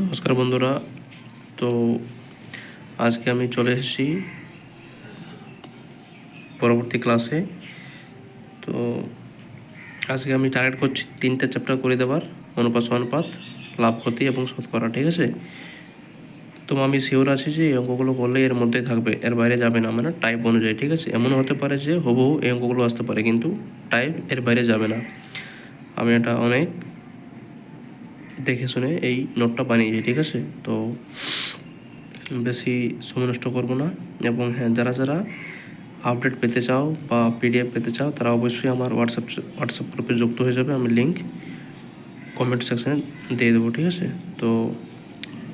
নমস্কার বন্ধুরা। তো আজকে আমি চলে এসেছি পরবর্তী ক্লাসে। তো আজকে আমি টার্গেট করছি 3টে চ্যাপ্টার করে দেওয়ার, অনুপাত সমানুপাত, লাভ ক্ষতি এবং শতকরা। ঠিক আছে, তো আমি শিওর আছি যে এই অঙ্কগুলো করলে এর মধ্যেই থাকবে, এর বাইরে যাবে না, মানে টাইপ অনুযায়ী। ঠিক আছে, এমনও হতে পারে যে হুবহু এই অঙ্কগুলো আসতে পারে, কিন্তু টাইপ এর বাইরে যাবে না। আমি এটা অনেক দেখে শুনে এই নোটটা বানিয়েছি। ঠিক আছে, তো বেশি সময় নষ্ট করবো না। এবং হ্যাঁ, যারা যারা আপডেট পেতে চাও বা পিডিএফ পেতে চাও তারা অবশ্যই আমার হোয়াটসঅ্যাপ গ্রুপে যুক্ত হয়ে যাবে। আমি লিঙ্ক কমেন্ট সেকশানে দিয়ে দেবো। ঠিক আছে, তো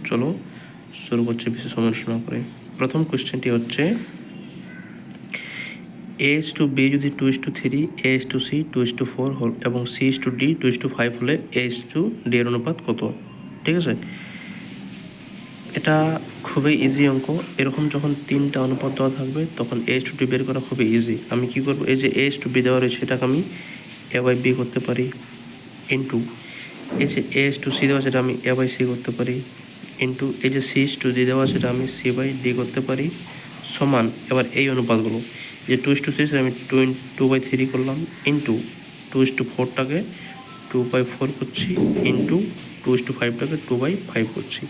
চলো শুরু করছি বেশি সময় নষ্ট না করে। প্রথম কোয়েশ্চেনটি হচ্ছে A/B যদি 2:3, A/C 2:4 হল এবং C/D 2:5 হলে A/D এর অনুপাত কত? ঠিক আছে, এটা খুবই ইজি অঙ্ক। এরকম যখন 3টা অনুপাত দেওয়া থাকবে তখন A/D বের করা খুবই ইজি। আমি কি করব, এই যে A/B দেওয়া রয়েছে এটাকে আমি A/B করতে পারি, ইন্টু এই যে A/C দেওয়া সেটা আমি A/C করতে পারি, ইন্টু এই যে C/D দেওয়া সেটা আমি C/D করতে পারি, সমান এবার এই অনুপাতগুলো যে 2:6 আমি 2/3 করলাম, ইন্টু 2:4টাকে 2/4 করছি, ইন্টু 2:5টাকে 2/5 করছি।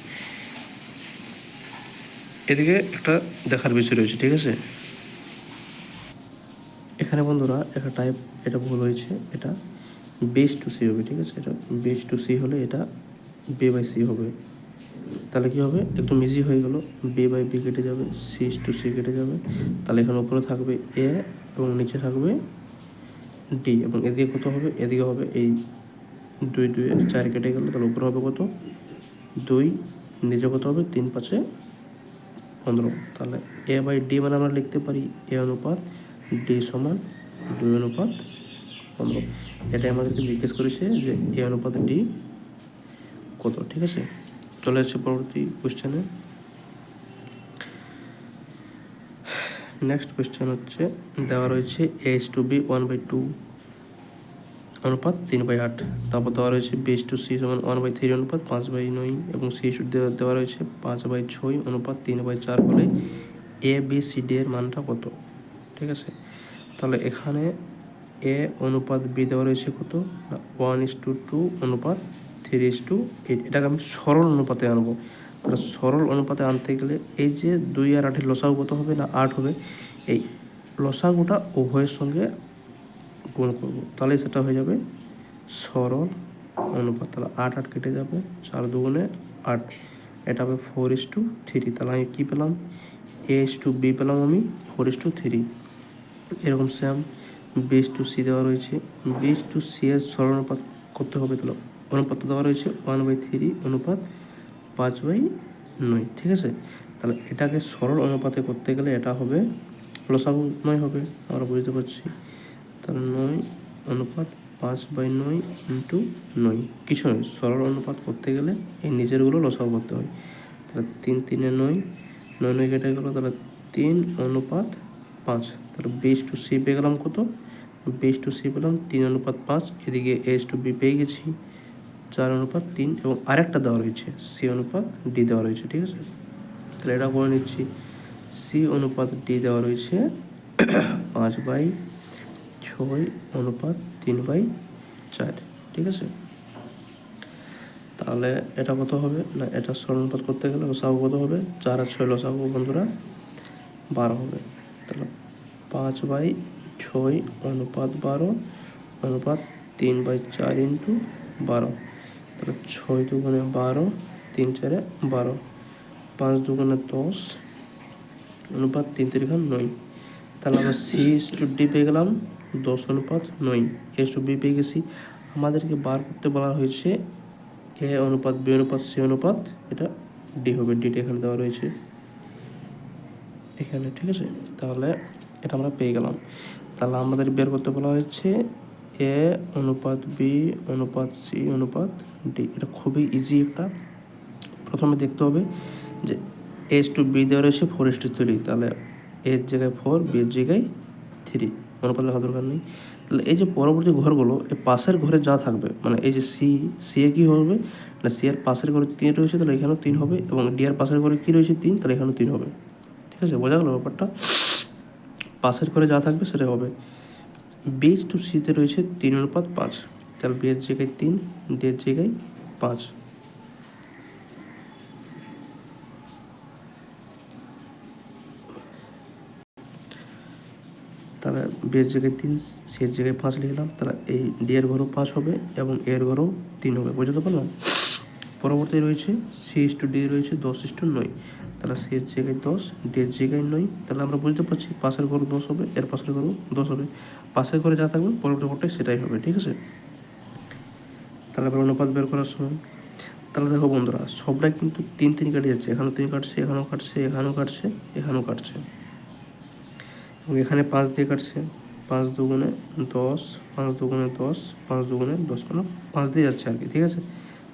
এদিকে একটা দেখার বিষয় রয়েছে। ঠিক আছে, এখানে বন্ধুরা একটা টাইপ, এটা ভুল হয়েছে, এটা B/C হবে। ঠিক আছে, এটা B/C হলে এটা B/C হবে। তাহলে কী হবে, একদম ইজি হয়ে গেল। B/B কেটে যাবে, C/C কেটে যাবে। তাহলে এখানে উপরে থাকবে A এবং নিচে থাকবে D, এবং এদিকে কত হবে, এদিকে হবে এই 2 2 4 কেটে গেল, তাহলে উপরে হবে কত 2, নিচে কত হবে 3 5 15। তাহলে A/D মানে আমরা লিখতে পারি A অনুপাত D সমান 2:15। এটাই আমাদেরকে জিজ্ঞেস করেছে যে A অনুপাত D কত। ঠিক আছে, চলে আসছে পরবর্তী কোয়েশ্চেনে। নেক্সট কোয়েশ্চেন হচ্ছে দেওয়া রয়েছে A/B 1/2 অনুপাত 3/8। তারপর দেওয়া রয়েছে B/C সমান 1/3 অনুপাত 5/9 এবং C/D দেওয়া রয়েছে 5/6 অনুপাত 3/4 হলে ABCD এর মানটা কত? ঠিক আছে, তাহলে এখানে A অনুপাত B দেওয়া রয়েছে কত, 1:2 অনুপাত 3:8। এটাকে আমি সরল অনুপাতে আনবো। তাহলে সরল অনুপাতে আনতে গেলে এই যে 2 আর 8-এর লসাগু কত হবে না 8 হবে। এই লসাগুটা উভয়ের সঙ্গে গুণ করব, তাহলে সেটা হয়ে যাবে সরল অনুপাত। তাহলে 8 8 কেটে যাবে, 4 2 8, এটা হবে 4:3। তাহলে আমি কী পেলাম, A/B পেলাম আমি 4:3। এরকম সেম B/C দেওয়া রয়েছে, B/C এর সরল অনুপাত করতে হবে। তাহলে অনুপাত দেওয়া রয়েছে 1/3 অনুপাত 5/9। ঠিক আছে, তাহলে এটাকে সরল অনুপাতে করতে গেলে এটা হবে লসাগু 9 হবে, আমরা বুঝতে পারছি। তাহলে 9 অনুপাত 5/9 ইন্টু 9, কিছু নয়, সরল অনুপাত করতে গেলে এই নিচেরগুলো লসাগু করতে হয়। তাহলে 3 3 9 9 9 কেটে গেলো, তাহলে 3 অনুপাত 5। তাহলে B/C পেয়ে গেলাম কত, B/C পেলাম 3 অনুপাত 5। এদিকে A/B পেয়ে গেছি 4 অনুপাত 3, এবং আরেকটা দেওয়া রয়েছে C অনুপাত D দেওয়া রয়েছে। ঠিক আছে, তাহলে এটা করে নিচ্ছি। C অনুপাত D দেওয়া রয়েছে 5/6 অনুপাত 3/4। ঠিক আছে, তাহলে এটা কত হবে না, এটা সরল অনুপাত করতে গেলে লসাগু কত হবে, 4 আর 6 লসাগু বন্ধুরা 12 হবে। তাহলে 5/6 অনুপাত 12 অনুপাত 3/4 ইন্টু 12। তাহলে 6 2 12, 3 4 12, 5 2 10 অনুপাত 3 3 9। তাহলে আমরা C/D পেয়ে গেলাম 10 অনুপাত 9। A/B পেয়ে গেছি। আমাদেরকে বার করতে বলা হয়েছে A অনুপাত B অনুপাত C অনুপাত, এটা D হবে, ডিটা এখানে দেওয়া রয়েছে এখানে। ঠিক আছে, তাহলে এটা আমরা পেয়ে গেলাম। তাহলে আমাদের বের করতে বলা হয়েছে A অনুপাত B অনুপাত C অনুপাত D। এটা খুবই ইজি একটা। প্রথমে দেখতে হবে যে A/B দেওয়া রয়েছে 4:3, তাহলে এর জায়গায় 4, B এর জায়গায় 3, অনুপাত লেখা দরকার নেই। তাহলে এই যে পরবর্তী ঘরগুলো, এই পাশের ঘরে যা থাকবে, মানে এই যে C এ কী হবে তাহলে সি এর পাশের ঘরে 3 রয়েছে, তাহলে এখানেও 3 হবে, এবং ডি এর পাশের ঘরে কী রয়েছে 3, তাহলে এখানেও 3 হবে। ঠিক আছে, বোঝা গেল ব্যাপারটা? পাশের ঘরে যা থাকবে সেটাই হবে। বি টু সিতে রয়েছে 3:5, তাহলে বি এর জায়গায় 3, ডি এর জায়গায় 5। তাহলে বি এর জায়গায় 3, সি এর জায়গায় 5 লিখলাম, তাহলে এই ডি এর ঘরেও 5 হবে এবং এর ঘরেও 3 হবে। বুঝতে পারলাম? পরবর্তী রয়েছে সি ইস টু ডি রয়েছে 10:9, তাহলে সি এর জায়গায় 10, ডি এর জায়গায় 9, তাহলে আমরা বুঝতে পারছি পাশের ঘর 10 হবে, এর পাশের ঘরও 10 হবে। পাশের ঘরে যা থাকবে পরবর্তী ঘরটাই সেটাই হবে। ঠিক আছে, তাহলে আবার অনুপাত বের করার সময়, তাহলে দেখো বন্ধুরা সবটাই কিন্তু 3 কেটে যাচ্ছে, এখানেও 3 কাটছে, এখানেও কাটছে, এখানেও কাটছে, এখানেও কাটছে, এবং এখানে 5 দিয়ে কাটছে। 5 দুগুণে 10, 5 দুগুণে 10, 5 দুগুণে 10, মানে 5 দিয়ে যাচ্ছে আর কি। ঠিক আছে,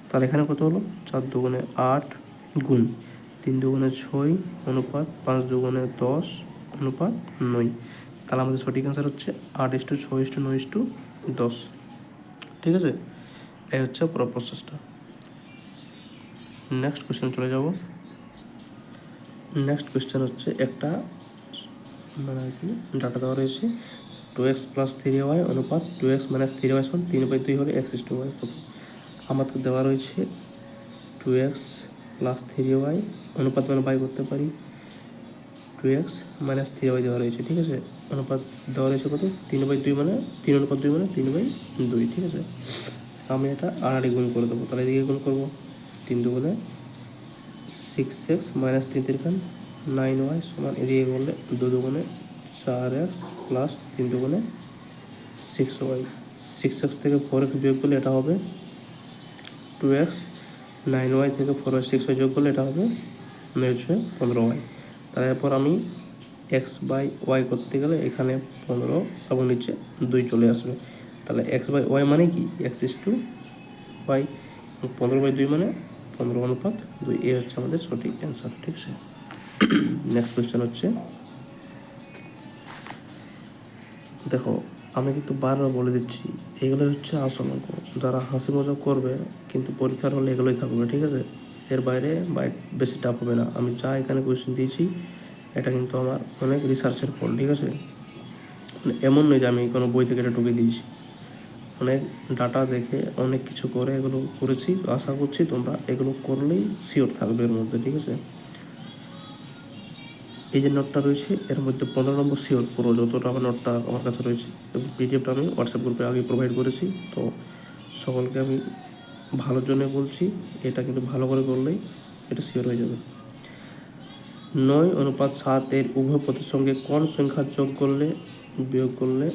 তাহলে এখানে কত হলো? 4 দুগুণে 8 গুণ 3 দুগুণে 6 অনুপাত 5 দুগুণে 10 অনুপাত 9। তাহলে আমাদের সঠিক অ্যান্সার হচ্ছে 8:6:9:10। ঠিক আছে, এই হচ্ছে পুরো প্রসেসটা। নেক্সট কোয়েশ্চেন চলে যাব। নেক্সট কোয়েশ্চেন হচ্ছে একটা মানে আর কি ডাটা দেওয়া রয়েছে 2x + 3y অনুপাত 2x - 3y সমান 3/2 হলে x/y কত? আমাদের দেওয়া রয়েছে 2x + 3y অনুপাত মানে বাই করতে পারি, 2x - 3y দেওয়া রয়েছে। ঠিক আছে, অনুপাত দেওয়া রয়েছে কত? 3/2 মানে 3:2 মানে 3/2। ঠিক আছে, আমি এটা আড়াআড়ি গুণ করে দেবো। তাহলে এদিকে গুণ করবো, 3 দুগুণে 6x - 3 3 9y সমান, এদিকে করলে 2 দুগুণে 4x প্লাস 3 দুগুণে 6y। 6x থেকে 4x বিয়োগ করলে এটা হবে 2x, 9y থেকে 4y 6y যোগ করলে এটা হবে 15y। তার এরপর আমি x/y করতে গেলে এখানে 15 এবং নিচে 2 চলে আসবে, তাহলে x/y মানে কি x/y, 15/2 মানে 15:2। এ হচ্ছে আমাদের সঠিক অ্যান্সার। ঠিক আছে, নেক্সট কোয়েশ্চেন হচ্ছে, দেখো আমি কিন্তু বারবার বলে দিচ্ছি এগুলো হচ্ছে আসল অঙ্ক, যারা হাসি মজা করবে কিন্তু পরীক্ষার হলে এগুলোই থাকবে। ঠিক আছে, এর বাইরে বেশি টাফ হবে না। আমি যা এখানে কোয়েশ্চেন দিয়েছি এটা কিন্তু আমার অনেক রিসার্চের ফল। ঠিক আছে, মানে এমন নয় যে আমি কোনো বই থেকে এটা ঢুকে দিয়েছি, অনেক ডাটা দেখে অনেক কিছু করে এগুলো করেছি। আশা করছি তোমরা এগুলো করলেই শিওর থাকবে এর মধ্যে। ঠিক আছে, এই যে নোটটা রয়েছে এর মধ্যে 15 নম্বর শিওর পুরো যতটা আমার নোটটা আমার কাছে রয়েছে, এবং পিডিএফটা আমি হোয়াটসঅ্যাপ গ্রুপে আগে প্রোভাইড করেছি। তো সকলকে আমি ভালোর জন্য বলছি, এটা কিন্তু ভালো করে করলেই এটা শিওর হয়ে যাবে। 9:7 এর উভয় পদের সঙ্গে কোন সংখ্যা যোগ করলে বিয়োগ করলে,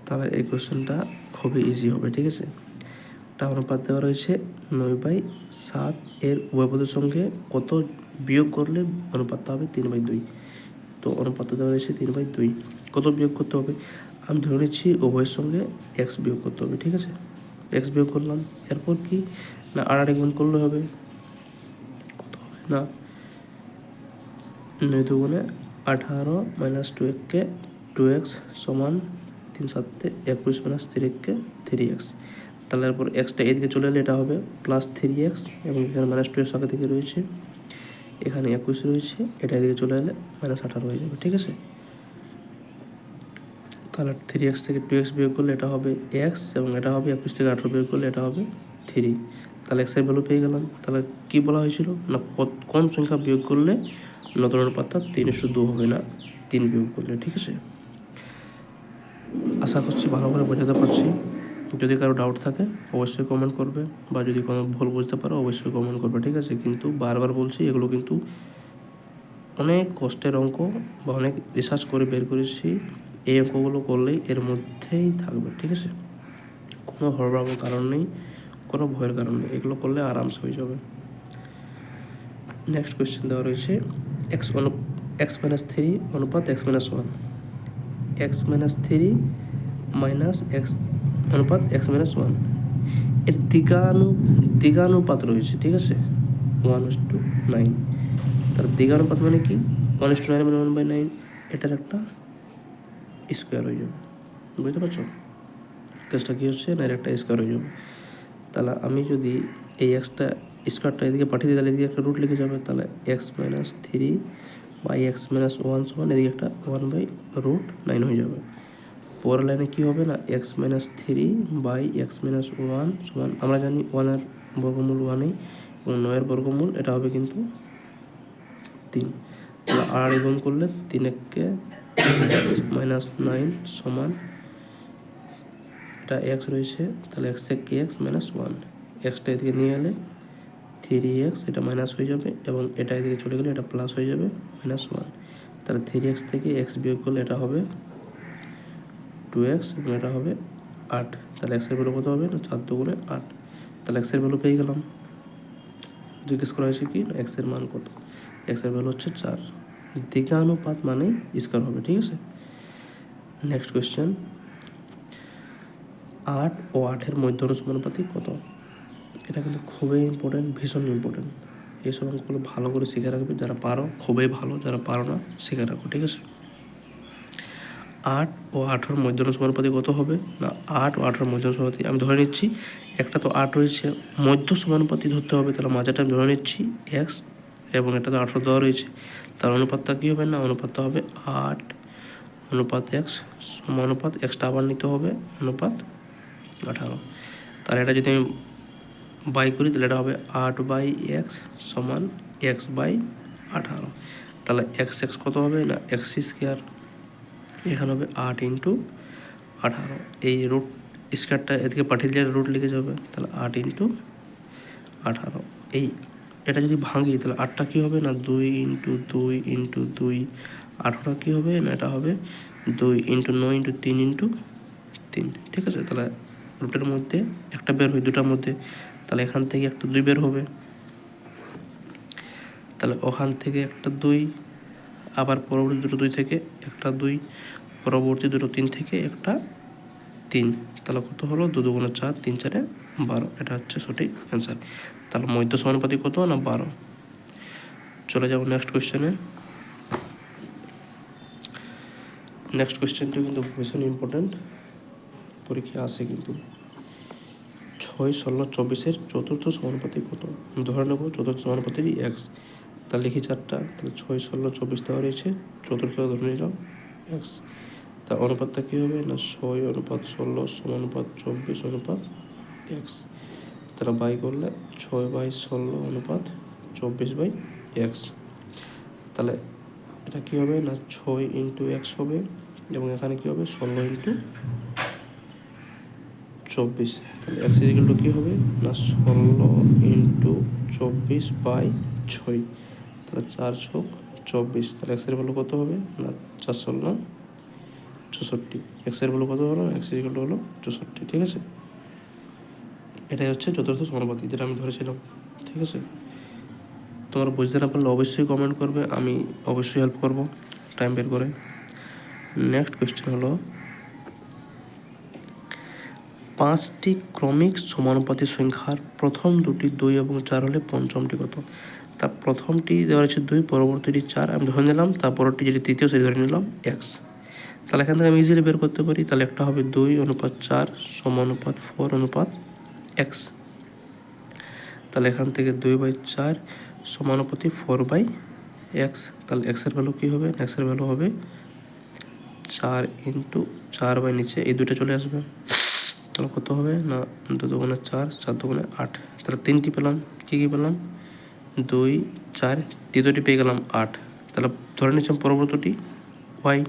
তাহলে এই কোয়েশ্চেনটা খুবই ইজি হবে। ঠিক আছে, একটা অনুপাত দেওয়া রয়েছে 9/7 এর উভয় পদের সঙ্গে কত বিয়োগ করলে অনুপাতটা হবে 3/2। তো অনুপাতটা দেওয়া রয়েছে 3/2, কত বিয়োগ করতে হবে? আমি ধরে নিচ্ছি উভয়ের সঙ্গে x বিয়োগ করতে হবে। ঠিক আছে, x বিয়োগ করলাম, এরপর কি না আড়াআড়ি গুণ করলে হবে, কত হবে না 9 দুগুণে 18 - 2কে 2x সমান 3 7 21 - 3কে 3x। তাহলে এরপর এক্সটা এদিকে চলে এলে এটা হবে +3x, এবং এখানে -2x আগে থেকে রয়েছে, এখানে 21 রয়েছে, এটা এদিকে চলে এলে -18 হয়ে যাবে। ঠিক আছে, তাহলে 3x থেকে 2x বিয়োগ করলে এটা হবে x, এবং এটা হবে 21 থেকে 18 বিয়োগ করলে এটা হবে 3। তাহলে x এর ভ্যালু পেয়ে গেলাম। তাহলে কি বলা হয়েছিল না কোন সংখ্যা বিয়োগ করলে নতুন অনুপাতটা 3:2 হবে না 3 বিয়োগ করলে। ঠিক আছে, আশা করছি ভালো করে বোঝাতে পারছি। যদি কারো ডাউট থাকে অবশ্যই কমেন্ট করবে, বা যদি কোনো ভুল বুঝতে পারো অবশ্যই কমেন্ট করবে। ঠিক আছে, কিন্তু বারবার বলছি এগুলো কিন্তু অনেক কষ্টের অঙ্ক, বা অনেক রিসার্চ করে বের করেছি। এই অঙ্কগুলো করলেই এর মধ্যেই থাকবে। ঠিক আছে, কোনো হড়বড়ানোর কারণ নেই, কোনো ভয়ের কারণ নেই, এগুলো করলে আরামসে হয়ে যাবে। নেক্সট কোয়েশ্চেন দেওয়া রয়েছে x - 3 অনুপাত x - 1, x - 3 - x অনুপাত x - 1 এর দ্বিঘানুপাত রয়েছে। ঠিক আছে, 1:9। তার দ্বিঘানুপাত মানে কি 1:9 মানে 1/9, এটার একটা স্কোয়ার হয়ে যাবে। বুঝতে পারছো কেসটা কী হচ্ছে না, এর একটা স্কোয়ার হয়ে যাবে। তাহলে আমি যদি এই এক্সটা স্কোয়ারটা এদিকে পাঠিয়ে দিই তাহলে এদিকে একটা রুট লিখে যাবে, তাহলে এক্স মাইনাস 3/x-1 সমান এদিকে একটা 1/√9 হয়ে যাবে। পরের লাইনে কী হবে না এক্স মাইনাস 3/x-1 সমান আমরা জানি 1-এর বর্গমূল 1 এবং 9-এর বর্গমূল এটা হবে কিন্তু 3। তাহলে আর গুণ করলে 3-কে x-9 সমান এটা এক্স রয়েছে, তাহলে x-1 এক্সটা এদিকে নিয়ে এলে 3x এটা মাইনাস হয়ে যাবে এবং এটা এদিকে চলে গেলে এটা প্লাস হয়ে যাবে -1। তাহলে 3x থেকে x বিয়োগ করলে এটা হবে 2x এবং এটা হবে 8। তাহলে x এর ভ্যালু কত হবে না 4 দুগুণে 8। তাহলে x এর ভ্যালু পেয়ে গেলাম। জিজ্ঞেস করা হয়েছে কি x এর মান কত, x এর ভ্যালু হচ্ছে 4। দিকানুপাত মানে স্কয়ার হবে, ঠিক আছে। নেক্সট কোয়েশ্চেন, 8 ও 8-এর মধ্য অনুসমানুপাতি কত? এটা কিন্তু খুবই ইম্পর্টেন্ট, ভীষণ ইম্পর্টেন্ট। এইসব অঙ্কগুলো ভালো করে শিখে রাখবে, যারা পারো খুবই ভালো, যারা পারো না শিখে রাখো, ঠিক আছে। 8 ও 8-এর মধ্য অনুসমানুপাতি কত হবে না 8 ও 8-এর মধ্য অনুসমানুপাতি আমি ধরে নিচ্ছি একটা তো 8 রয়েছে, মধ্য সমানুপাতি ধরতে হবে, তাহলে মাঝাটা আমি ধরে নিচ্ছি x এবং এটা তো 18 দেওয়া রয়েছে, তার অনুপাতটা কী হবে না অনুপাতটা হবে 8/x সমানুপাত এক্সটা আবার নিতে হবে অনুপাত 18। তাহলে এটা যদি আমি বাই করি তাহলে এটা হবে 8/x সমান x/18। তাহলে x কত হবে না x², এখানে হবে 8×18। এই রুট স্কয়ারটা এদিকে পাঠিয়ে দিলে রুট লিখে যাবে, তাহলে 8×18। এই এটা যদি ভাঙি তাহলে 8টা কী হবে না 2×2×2, 18টা কী হবে না এটা হবে 2×9×3×3, ঠিক আছে। তাহলে রুটের মধ্যে একটা বের হয় দুটার মধ্যে, তাহলে এখান থেকে একটা 2 বের হবে, তাহলে ওখান থেকে একটা 2, আবার পরবর্তী দুটো 2 থেকে একটা 2, পরবর্তী দুটো 3 থেকে একটা 3, তাহলে কত হলো 2 দুগুণে 4, 3 4-এ 12। এটা হচ্ছে সঠিক অ্যান্সার। তাহলে মধ্য সমানুপাতি কত না 12। চলে যাব নেক্সট কোয়েশ্চেনে। নেক্সট কোয়েশ্চেনটা কিন্তু ভীষণ ইম্পর্টেন্ট, পরীক্ষায় আসে কিন্তু। 6, 16, 24-এর চতুর্থ সমানুপাতি কত? ধরে নেব চতুর্থ সমানুপাতি x, তাহলে লিখি 4টা, তাহলে 6, 16, 24 দেওয়া রয়েছে, চতুর্থ ধরে নিলাম x। তা অনুপাতটা কী হবে না 6/16 = 24/24 তারা বাই করলে 6/16 = 24/x। তাহলে এটা কী হবে না 6 × x হবে এবং এখানে কী হবে 16×24। তাহলে x = কী হবে না 16×24/6, তাহলে 4×24। তাহলে x এর ভ্যালু কত হবে না 4×16=64। x এর ভ্যালু কত হলো x হলো 64, ঠিক আছে। এটাই হচ্ছে চতুর্থ সমানুপাতি যেটা আমি ধরেছিলাম, ঠিক আছে। তোমরা বুঝতে না পারলে অবশ্যই কমেন্ট করবে, আমি অবশ্যই হেল্প করব টাইম বের করে। নেক্সট কোয়েশ্চেন হলো 5টি ক্রমিক সমানুপাতি সংখ্যার প্রথম দুটি 2 এবং 4 হলে পঞ্চমটি কত? তার প্রথমটি দেওয়া হচ্ছে 2, পরবর্তীটি 4 আমি ধরে নিলাম, তারপরটি যেটি তৃতীয় সেটি ধরে নিলাম x। তাহলে এখান থেকে আমি ইজিলি বের করতে পারি, তাহলে একটা হবে 2:4 = 4:x। তাহলে এখান থেকে 2/4 সমানুপাতি 4/x। তাহলে x এর ভ্যালু কী হবে x এর ভ্যালু হবে 4×4 বাই নিচে এই দুটো চলে আসবে, তাহলে কত হবে না 2 দুগুণে 4, 4 দুগুণে 8। তাহলে 3টি পেলাম, কী পেলাম 2, 4, তৃতীয়টি পেয়ে গেলাম 8। তাহলে ধরে নিচ্ছিলাম পরবর্তীটি y।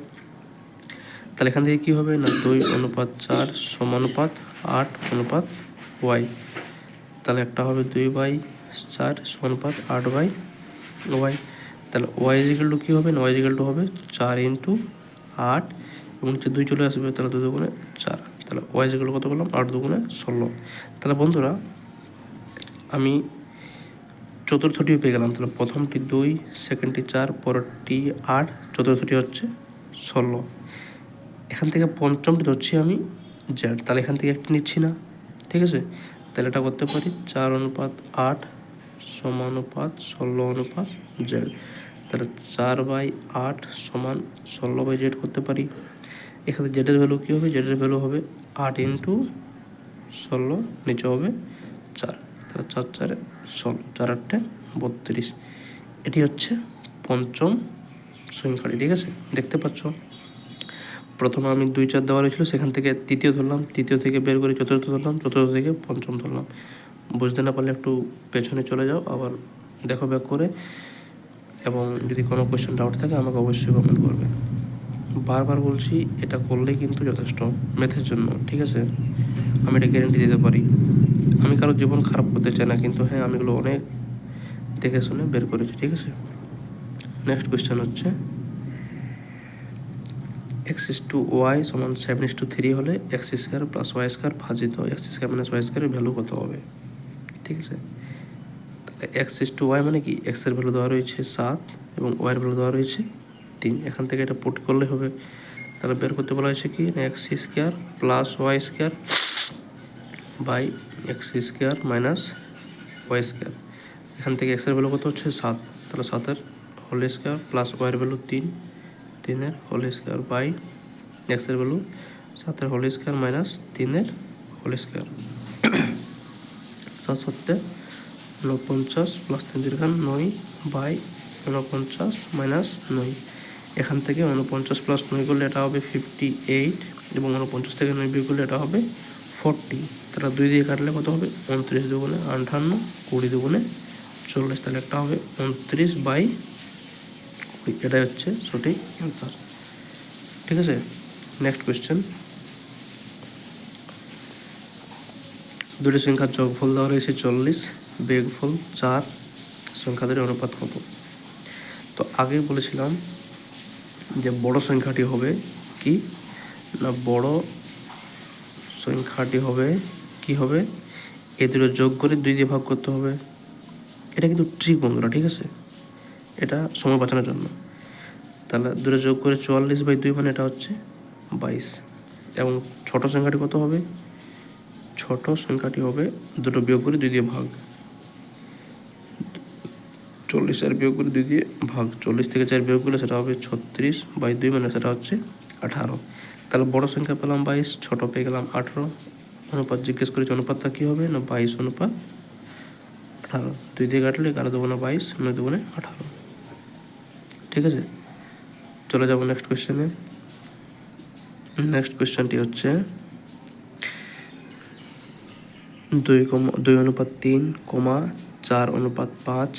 তাহলে এখান থেকে কী হবে না 2:4 সমানুপাত 8:y। তাহলে একটা হবে 2/4 সমানুপাত 8/y। তাহলে y = কী হবে না y = হবে 4×8 এবং নিচে 2 চলে আসবে, তাহলে 2 দুগুণে 4। তাহলে y = কত পেলাম 8 দুগুণে 16। তাহলে বন্ধুরা আমি চতুর্থটিও পেয়ে গেলাম, তাহলে প্রথমটি 2, সেকেন্ডটি 4, পরেরটি 8, চতুর্থটি হচ্ছে 16। এখান থেকে পঞ্চমটি ধরছি আমি z, তাহলে এখান থেকে একটি নিচ্ছি না, ঠিক আছে। তাহলে এটা করতে পারি 4:8 সমানুপাত 16:z। তাহলে 4/8 সমান 16/z করতে পারি। এখানে জেডের ভ্যালু কী হবে জেডের ভ্যালু হবে 8×16, নিচে হবে 4, তাহলে 4 4 16, 4 8 32। এটি হচ্ছে পঞ্চম সংখ্যাটি, ঠিক আছে। দেখতে পাচ্ছ প্রথমে আমি 2 4 দেওয়া রয়েছিল, সেখান থেকে তৃতীয় ধরলাম, তৃতীয় থেকে বের করে চতুর্থ ধরলাম, চতুর্থ থেকে পঞ্চম ধরলাম। বুঝতে না পারলে একটু পেছনে চলে যাও, আবার দেখো ব্যাক করে, এবং যদি কোনো কোয়েশ্চেন ডাউট থাকে আমাকে অবশ্যই কমেন্ট করবে। বারবার বলছি, এটা করলেই কিন্তু যথেষ্ট ম্যাথের জন্য, ঠিক আছে। আমি এটা গ্যারেন্টি দিতে পারি। আমি কারো জীবন খারাপ করতে চাই না, কিন্তু হ্যাঁ আমি এগুলো অনেক দেখে শুনে বের করেছি, ঠিক আছে। নেক্সট কোয়েশ্চেন হচ্ছে x/y সমান 7:3 হলে x² প্লাস y² ভাজিত x² মাইনাস y² এর ভ্যালু কত হবে, ঠিক আছে। তাহলে x/y মানে কি, x এর ভ্যালু দেওয়া রয়েছে 7 এবং y এর ভ্যালু দেওয়া রয়েছে 3। এখান থেকে এটা পুট করলে হবে। তাহলে বের করতে বলা হয়েছে কি, x² plus y² by x² minus y²। এখান থেকে x এর ভ্যালু কত হচ্ছে 7, তাহলে 7 এর হোল স্কোয়ার প্লাস y এর ভ্যালু 3, 3 এর হোল স্কোয়ার বাই x এর ভ্যালু 7 এর হোল স্কোয়ার মাইনাস 3 এর whole square. 7 7 49 plus 3 9 by 49 minus 9। এখান থেকে 49 প্লাস 9 করলে এটা হবে 58, এবং 49 থেকে 9 বিয়োগ করলে এটা হবে 40। তাহলে 2 দিয়ে কাটলে কত হবে, 29 দুগুণে 58, 20 দুগুণে 40। তাহলে একটা হবে 29/20। এটাই হচ্ছে সঠিক অ্যান্সার, ঠিক আছে। নেক্সট কোয়েশ্চেন, দুটি সংখ্যার যোগফল দেওয়া রয়েছে 40, বিয়োগফল 4, সংখ্যাদের অনুপাত কত। তো আগে বলেছিলাম যে বড় সংখ্যাটি হবে কি না, বড় সংখ্যাটি হবে কি হবে, এই দুটো যোগ করে 2 দিয়ে ভাগ করতে হবে। এটা কিন্তু ট্রিক বন্ধুরা, ঠিক আছে, এটা সময় বাঁচানোর জন্য। তাহলে দুটো যোগ করে 44/2 মানে এটা হচ্ছে 22। এবং ছোট সংখ্যাটি কত হবে, ছোট সংখ্যাটি হবে দুটো বিয়োগ করে 2 দিয়ে ভাগ, 40 আর বিয়োগ করে 2 দিয়ে ভাগ, 40 থেকে 4 বিয়োগ করলে সেটা হবে 36/2 মানে সেটা হচ্ছে 18। তাহলে বড় সংখ্যা পেলাম 22, ছোট পেয়ে গেলাম 18। অনুপাত জিজ্ঞেস করেছি, অনুপাতটা কী হবে না 22/18। 2 দিয়ে কাটলে 11 দুগুণে 22, 9 দুগুণে 18, ঠিক আছে। চলে যাব নেক্সট কোয়েশ্চেনে। নেক্সট কোয়েশ্চেনটি হচ্ছে 2:3, 4:5,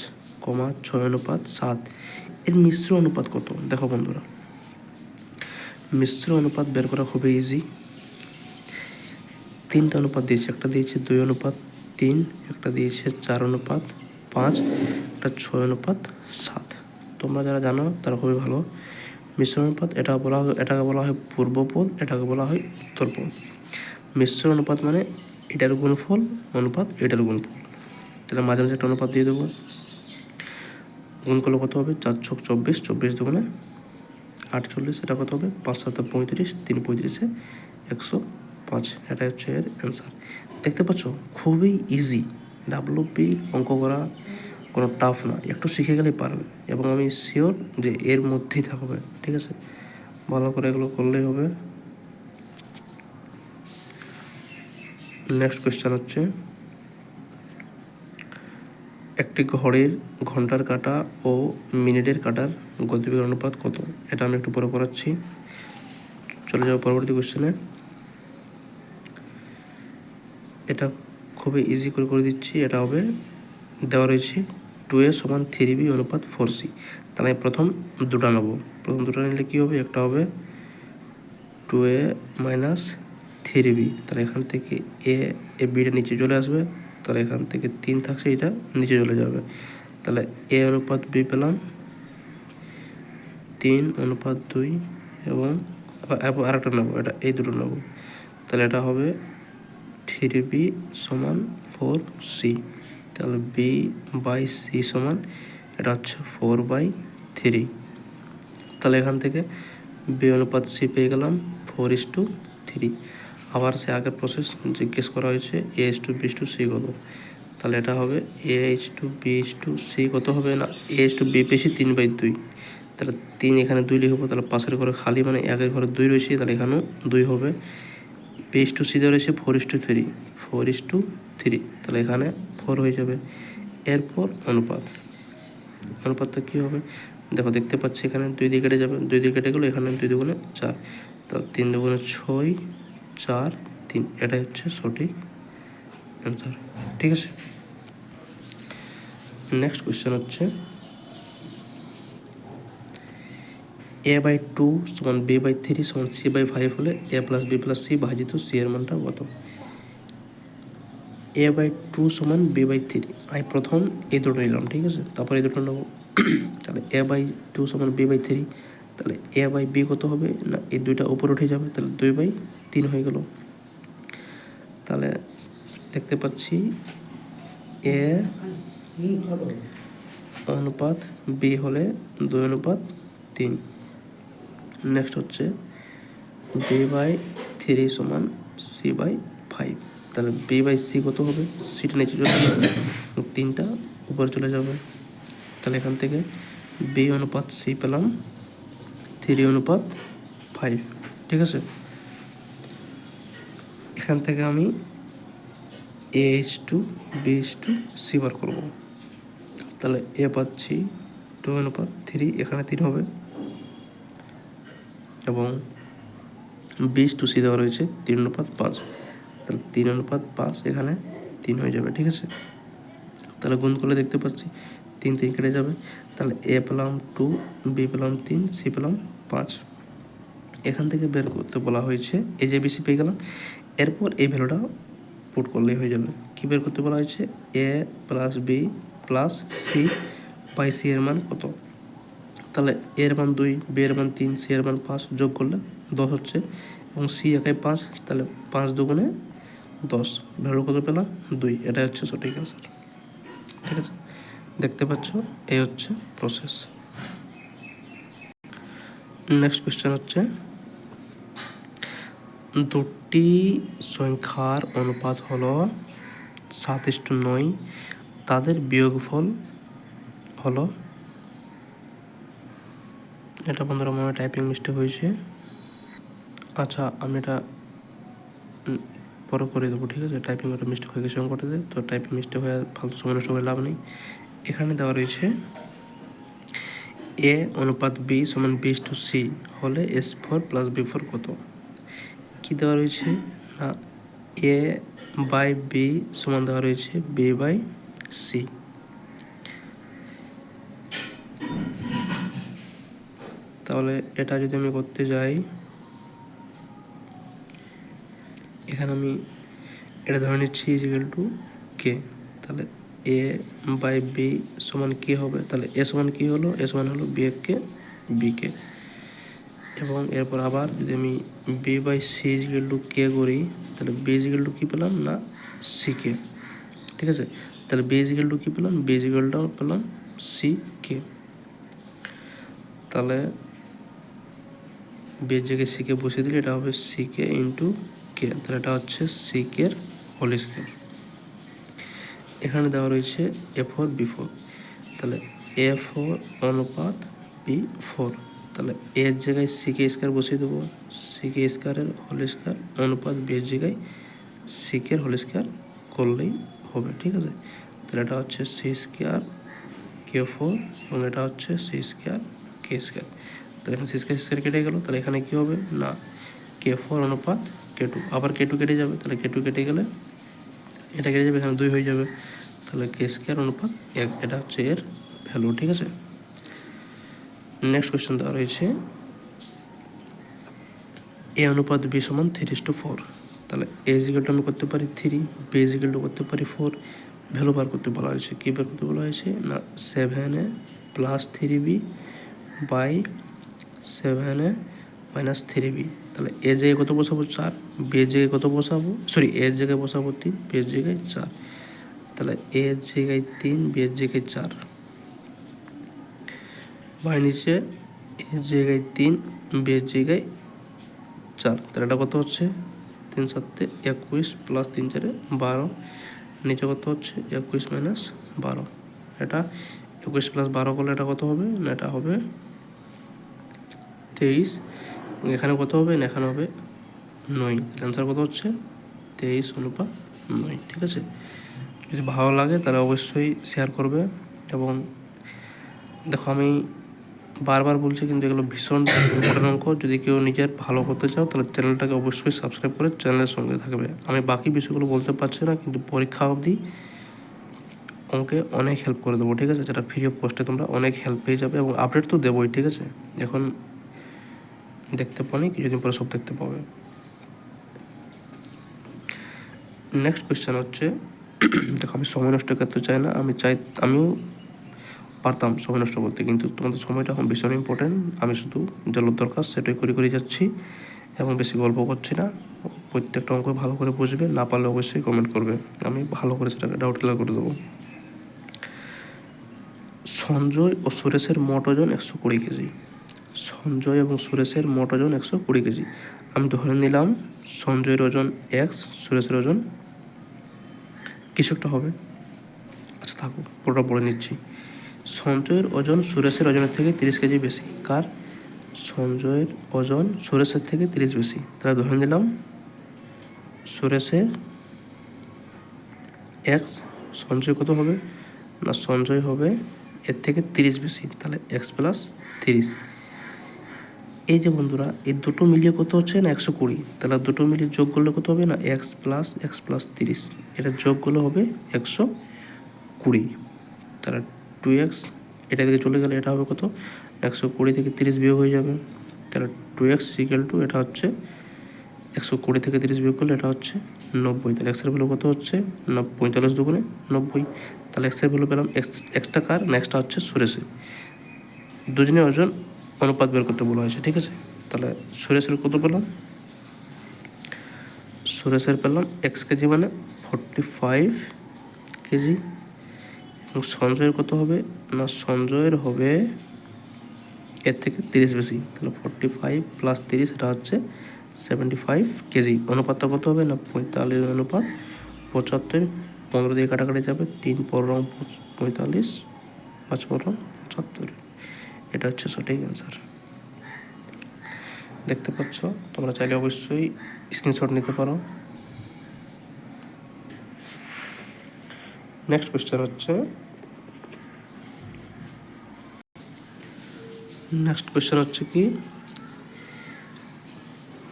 6:7 এর মিশ্র অনুপাত কত। দেখো বন্ধুরা, মিশ্র অনুপাত বের করা খুবই ইজি। 3টা অনুপাত দিয়েছে, একটা দিয়েছে 2:3, একটা দিয়েছে 4:5, একটা 6:7। তোমরা যারা জানো তারা খুবই ভালো। মিশ্র অনুপাত এটাকে বলা হয় পূর্বপদ, এটাকে বলা হয় উত্তরপদ। মিশ্র অনুপাত মানে এটার গুণফল অনুপাত এটার গুণফল। তাহলে মাঝে মাঝে একটা অনুপাত দিয়ে দেবো, গুণ করলে কত হবে, 4 ছক 24, 24 দুগুণে 48। এটা কত হবে, 5 7 35, 3 35 105। এটাই হচ্ছে এর অ্যান্সার। দেখতে পাচ্ছ খুবই ইজি, ডাব্লিউপি অঙ্ক করা কোনো টাফ না, একটু শিখে গেলেই পারবে। এবং আমি শিওর যে এর মধ্যেই থাকবে, ঠিক আছে। ভালো করে এগুলো করলেই হবে। নেক্সট কোয়েশ্চেন হচ্ছে, একটি ঘড়ির ঘন্টার কাঁটা ও মিনিটের কাঁটার গতিবেগের অনুপাত কত। এটা আমি একটু পরে করাচ্ছি। চলে যাবো পরবর্তী কোয়েশ্চেনে। এটা খুবই ইজি করে দিচ্ছি। এটা হবে দেওয়া রয়েছে 2a = 3b অনুপাত 4c। তাহলে আমি প্রথম দুটো নেবো। প্রথম দুটো নিলে কী হবে, একটা হবে 2a মাইনাস 3b। তাহলে এখান থেকে এ বিটা নিচে চলে আসবে, তাহলে এখান থেকে 3 থাকছে, এটা নিচে চলে যাবে। তাহলে a অনুপাত b পেলাম 3:2, এবং আরেকটা নেবো, এটা এই দুটো নেবো। তাহলে এটা হবে 3b = 4c। তাহলে b/c সমান এটা হচ্ছে 4/3। তাহলে এখান থেকে b অনুপাত c পেয়ে গেলাম 4:3। আবার সে আগের প্রসেস জিজ্ঞেস করা হয়েছে a/b/c কত। তাহলে এটা হবে a/b/c কত হবে না, a/b পেয়েছি 3/2। তাহলে 3 এখানে 2 লিখবো, তাহলে পাশের ঘরে খালি মানে একের ঘরে 2 রয়েছে, তাহলে এখানেও 2 হবে। b/c দেওয়া রয়েছে 4:3, 3, তাহলে এখানে 4 হয়ে যাবে। এরপর অনুপাতটা কী হবে, দেখো দেখতে পাচ্ছি এখানে 2 দিয়ে কেটে যাবে, 2 দিয়ে কেটে গেলো, এখানে 2 দুগুণে 4, তাহলে 3 দুগুণে 6, 4, 3, এটাই হচ্ছে সঠিক অ্যান্সার। ঠিক আছে, নেক্সট কোয়েশ্চেন হচ্ছে a/2 সমান b/3 সমান c/5 হলে a + b + c ভাজিত c এর মানটা কত? a/2 সমান b/3, আমি প্রথম এই দুটো নিলাম, ঠিক আছে, তারপর এই দুটো নেবো। তাহলে a/2 সমান b/3, তাহলে a/b কত হবে না, এই দুইটা উপরে উঠে যাবে, তাহলে 2/3 হয়ে গেল। তাহলে দেখতে পাচ্ছি a অনুপাত b হলে 2:3। নেক্সট হচ্ছে b/3 সমান c/5, তাহলে b/c কত হবে, সিটা নিচে চলে যাবে, 3টা উপরে চলে যাবে। তাহলে এখান থেকে b অনুপাত c পেলাম 3:5, ঠিক আছে। এখান থেকে আমি a/b/c বার করব। তাহলে a পাচ্ছি 2:3, এখানে 3 হবে, এবং b/c দেওয়া রয়েছে 3:5, তাহলে 3:5 এখানে 3 হয়ে যাবে, ঠিক আছে। তাহলে গুণ করলে দেখতে পাচ্ছি 3 কেটে যাবে, তাহলে a পেলাম 2, b পেলাম 3, c পেলাম 5। এখান থেকে বের করতে বলা হয়েছে, এই যে বেশি পেয়ে গেলাম, এরপর এই ভ্যালুটা পুট করলেই হয়ে যাবে। কী বের করতে বলা হয়েছে, a + b + c/c এর মান কত? তাহলে এর মান 2, b এর মান 3, c এর মান 5, যোগ করলে 10 হচ্ছে, এবং c একাই 5, তাহলে 5 দুগুণে 10, ভ্যালু কত পেলাম 2, এটা হচ্ছে সঠিক অ্যান্সার। ঠিক আছে, দেখতে পাচ্ছ এই হচ্ছে প্রসেস। নেক্সট কোয়েশ্চেন হচ্ছে দুটি সংখ্যার অনুপাত হলো 7:9, তাদের বিয়োগফল হলো, এটা বন্ধুরা মনে টাইপিং মিস্টেক হয়েছে, আচ্ছা আমি এটা পরে করে দেবো, ঠিক আছে, টাইপিং ওটা মিস্টেক হয়ে গেছে অঙ্কটাতে, তো টাইপিং মিস্টেক হয়ে ফালতু সময় নষ্ট করে লাভ নেই। এখানে দেওয়া রয়েছে a অনুপাত b সমান b/c হলে s4 + b4 কত? কি দেওয়া রয়েছে না, a/b সমান দেওয়া রয়েছে b/c। তাহলে এটা যদি আমি করতে যাই, এখানে আমি এটা ধরে নিচ্ছি = k, তাহলে a/b সমান কি হবে, তাহলে a সমান কি হলো, a সমান হলো b/k, এবং এরপর আবার যদি আমি b/c = k করি, তাহলে b কি পেলাম না c/k, ঠিক আছে। তাহলে b কি পেলাম, b পেলাম c/k, তাহলে b এর জায়গায় c/k বসিয়ে দিলে এটা হবে c/k × k, তাহলে এটা হচ্ছে c/k এর হোল স্কয়ার। এখানে দেওয়া রয়েছে a4 b4, তাহলে a4 অনুপাত b4, তাহলে a এর জায়গায় c/k² বসিয়ে দেবো, c/k² এর হোল স্কয়ার অনুপাত b এর জায়গায় c/k এর হোল স্কয়ার করলেই হবে, ঠিক আছে। তাহলে এটা হচ্ছে c² k4, এবং এটা হচ্ছে c² k², তাহলে এখানে c² কেটে গেল, তাহলে এখানে কি হবে না k4 অনুপাত k2, আবার k2 কেটে যাবে, তাহলে k2 কেটে গেলে এটা কেটে যাবে, এখানে 2 হয়ে যাবে, তাহলে k² অনুপাত 1, এটা হচ্ছে এর ভ্যালু, ঠিক আছে। নেক্সট কোয়েশ্চেন দেওয়া রয়েছে a অনুপাত b সমান 3:4, তাহলে a আমি করতে পারি 3, b করতে পারি 4, ভ্যালু বার করতে বলা হয়েছে। কী বের করতে বলা হয়েছে না 7a + 3b by 7a - 3b, তাহলে a জায়গায় কত বসাবো 4, b এর জায়গায় কত বসাবো, সরি a এর জায়গায় বসাবো 3, b এর জায়গায় 4, তাহলে a এর জায়গায় 3, b এর জায়গায় 4, বাই নিচে a এর জায়গায় 3, b এর জায়গায় 4, তাহলে এটা কত হচ্ছে 3 × 7 = 21 + 3 × 4 = 12, নিচে কত হচ্ছে 21 - 12, এটা 21 + 12 করলে এটা কত হবে না, এটা হবে 23, এখানে কত হবে না, এখানে হবে 9, অ্যান্সার কত হচ্ছে 23:9, ঠিক আছে। যদি ভালো লাগে তাহলে অবশ্যই শেয়ার করবে। এবং দেখো আমি বারবার বলছি কিন্তু এগুলো ভীষণ ইম্পর্টেন্ট অঙ্ক। যদি কেউ নিজের ভালো করতে চাও তাহলে চ্যানেলটাকে অবশ্যই সাবস্ক্রাইব করে চ্যানেলের সঙ্গে থাকবে। আমি বাকি বিষয়গুলো বলতে পারছি না, কিন্তু পরীক্ষা অবধি অঙ্কে অনেক হেল্প করে দেবো, ঠিক আছে? যেটা ফ্রি অফ কস্টে তোমরা অনেক হেল্প পেয়ে যাবে, এবং আপডেট তো দেবোই, ঠিক আছে? এখন দেখতে পাওনি, কিছুদিন পরে সব দেখতে পাবে। নেক্সট কোয়েশ্চেন হচ্ছে, দেখো আমি সময় নষ্ট করতে চাই না, আমিও পারতাম সময় নষ্ট করতে, কিন্তু তোমাদের সময়টা এখন ভীষণ ইম্পর্টেন্ট। আমি শুধু যেগুলো দরকার সেটাই করে যাচ্ছি এবং বেশি গল্প করছি না। প্রত্যেকটা অঙ্ক ভালো করে বুঝবে, না পারলে অবশ্যই কমেন্ট করবে, আমি ভালো করে সেটাকে ডাউট ক্লিয়ার করে দেবো। সঞ্জয় ও সুরেশের মোট ওজন 120 কেজি। সঞ্জয় এবং সুরেশের মোট ওজন 120 কেজি। আমি ধরে নিলাম সঞ্জয়ের ওজন এক্স, সুরেশের ওজন কিছু একটা হবে। আচ্ছা থাকো, পুরোটা বলে নিচ্ছি। সঞ্জয়ের ওজন সুরেশের ওজনের থেকে 30 কেজি বেশি। কার? সঞ্জয়ের ওজন সুরেশের থেকে 30 বেশি। তাহলে ধরে নিলাম সুরেশের এক্স, সঞ্জয় কত হবে না, সঞ্জয় হবে এর থেকে 30 বেশি, তাহলে এক্স প্লাস 30। এই যে বন্ধুরা, এই দুটো মিলিয়ে কত হচ্ছে না 120, তাহলে দুটো মিলিয়ে যোগ করলে কত হবে না এক্স প্লাস 30, এটা যোগ করলে হবে 120। তাহলে 2x, এটা থেকে চলে গেলে এটা হবে কত, 120 থেকে 30 বিয়োগ হয়ে যাবে, তাহলে 2x ইকুয়াল টু, এটা হচ্ছে 120 থেকে 30 বিয়োগ করলে এটা হচ্ছে 90। তাহলে এক্সের ভ্যালু কত হচ্ছে না 45 দুগুণে 90। তাহলে এক্সের ভ্যালু পেলাম। এক্সটা কার? নেক্সটটা হচ্ছে সুরেশের। দুজনের ওজন অনুপাত বের করতে বলা হয়েছে, ঠিক আছে? তাহলে সুরেশের কত পেলাম? সুরেশের পেলাম এক্স কেজি মানে 45 কেজি। এবং সঞ্জয়ের কত হবে না, সঞ্জয়ের হবে এর থেকে 30 বেশি, তাহলে 45 প্লাস 30, এটা হচ্ছে 75 কেজি। অনুপাতটা কত হবে না 45 অনুপাত 75। 15 দিয়ে কাটাকাটি যাবে, 3 15 45, 5 15 75। এটা হচ্ছে সঠিক অ্যান্সার। দেখতে পাচ্ছ, তোমরা চাইলে অবশ্যই স্ক্রিনশট নিতে পারো। নেক্সট কোয়েশ্চেন হচ্ছে কি,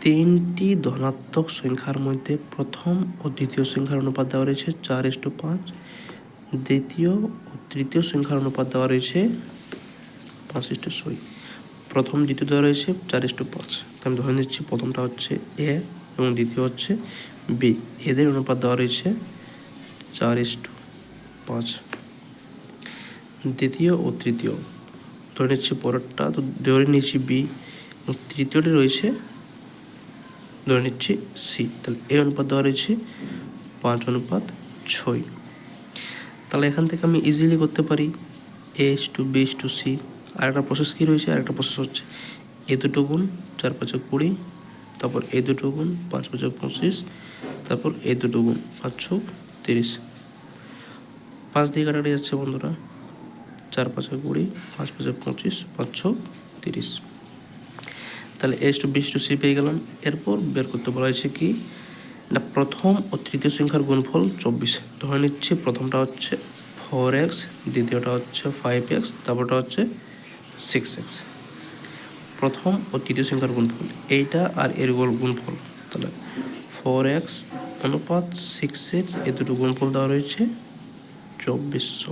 তিনটি ধনাত্মক সংখ্যার মধ্যে প্রথম ও দ্বিতীয় সংখ্যার অনুপাত দেওয়া রয়েছে 4:5, দ্বিতীয় ও তৃতীয় সংখ্যার অনুপাত দেওয়া রয়েছে 5:6। প্রথম দ্বিতীয় দেওয়া রয়েছে 4:5, তো আমি ধরে নিচ্ছি প্রথমটা হচ্ছে এ এবং দ্বিতীয় হচ্ছে বি। এদের অনুপাত দেওয়া রয়েছে 4:5। দ্বিতীয় ও তৃতীয় ধরে নিচ্ছি, পরেরটা তো ধরে নিচ্ছি বি, এবং তৃতীয়টি রয়েছে ধরে নিচ্ছি সি। তাহলে এ অনুপাত দেওয়া রয়েছে 5:6। তাহলে এখান থেকে আমি ইজিলি করতে পারি A:B:C। আর একটা প্রসেস কী রয়েছে, আর একটা প্রসেস হচ্ছে এ দুটো গুণ 4 5 20, তারপর এ দুটো গুণ 5 5 25, তারপর এ দুটো গুণ 5 6 30। 5 দিয়ে কাটাকাটি যাচ্ছে বন্ধুরা, 4 5 20, 5 5 25, 5 6 30। তাহলে A:B:C পেয়ে গেলাম। এরপর বের করতে বলা হয়েছে কি না, প্রথম ও তৃতীয় সংখ্যার গুণফল 24। ধরে নিচ্ছি প্রথমটা হচ্ছে 4x, দ্বিতীয়টা হচ্ছে 5x, তারপরটা হচ্ছে 6x। প্রথম ও তৃতীয় সংখ্যার গুণফল এইটা আর এর গুণফল, তাহলে 4x অনুপাত 6-এর এ দুটো গুণফল দেওয়া রয়েছে 2400।